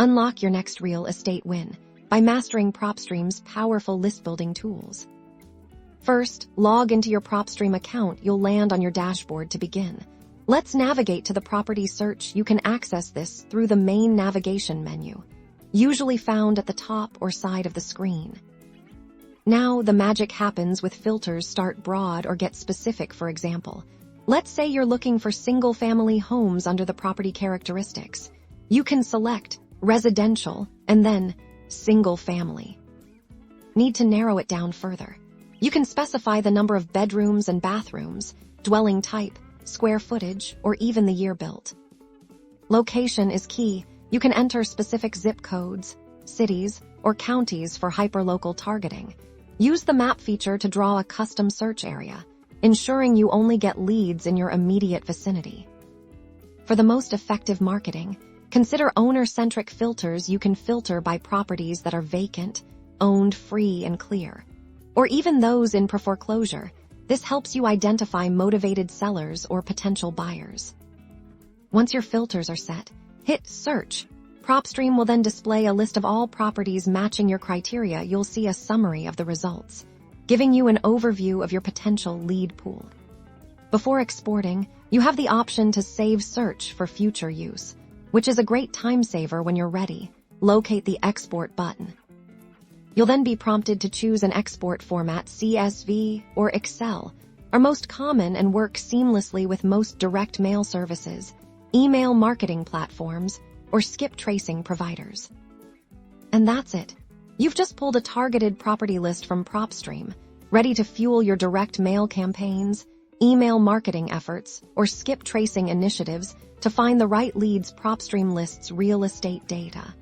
Unlock your next real estate win by mastering Propstream's powerful list-building tools. First, log into your Propstream account. You'll land on your dashboard to begin. Let's navigate to the property search. You can access this through the main navigation menu, usually found at the top or side of the screen. Now, the magic happens with filters. Start broad or get specific. For example, let's say you're looking for single-family homes under the property characteristics. You can select residential and then single-family. Need to narrow it down further? You can specify the number of bedrooms and bathrooms, dwelling type, square footage, or even the year built. Location is key. You can enter specific zip codes, cities, or counties for hyperlocal targeting. Use the map feature to draw a custom search area, ensuring you only get leads in your immediate vicinity. For the most effective marketing, consider owner-centric filters. You can filter by properties that are vacant, owned, free, and clear, or even those in foreclosure. This helps you identify motivated sellers or potential buyers. Once your filters are set, hit search. Propstream will then display a list of all properties matching your criteria. You'll see a summary of the results, giving you an overview of your potential lead pool. Before exporting, you have the option to save search for future use, which is a great time saver. When you're ready, locate the export button. You'll then be prompted to choose an export format. CSV or Excel are most common and work seamlessly with most direct mail services, email marketing platforms, or skip tracing providers. And that's it. You've just pulled a targeted property list from Propstream, ready to fuel your direct mail campaigns, email marketing efforts, or skip tracing initiatives to find the right leads. Propstream lists real estate data